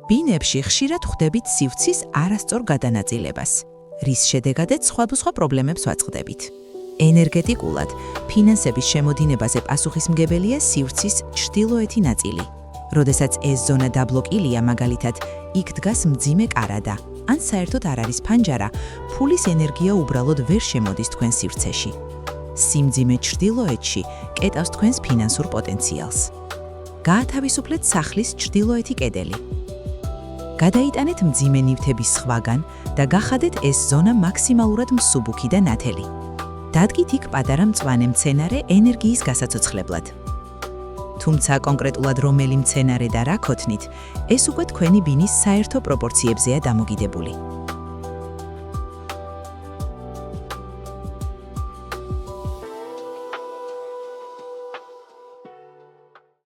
ბინებში ხშირად ხვდებით სივრცის არასწორ გადანაწილებას, რის შედეგადაც სხვადასხვა პრობლემებს ვაწყდებით. ენერგეტიკულად, ფინანსების შემოდინებაზე პასუხისმგებელია სივრცის ჩრდილოეთი ნაწილი. როდესაც ეს ზონა დაბლოკილია, მაგალითად, იქ დგას მძიმე კარადა, ან საერთოდ არ არის ფანჯარა, ფულის ენერგია უბრალოდ ვერ შემოდის თქვენ სივრცეში. სიმძიმე ჩრდილოეთში კეტავს თქვენს ფინანსურ პოტენციალს. გაათავისუფლეთ სახლის ჩრდილოეთი კედელი. გადაიტანეთ მძიმე ნივთების სხვაგან და გახადეთ ეს ზონა მაქსიმალურად მსუბუქი და ნათელი. დადგით იქ პატარა მწვანე მცენარე ენერგიის გასაცოცხლებლად. თუმცა კონკრეტულად რომელი მცენარე და რა ქოთნით, ეს უკვე თქვენი ბინის საერთო პროპორციებზეა დამოკიდებული.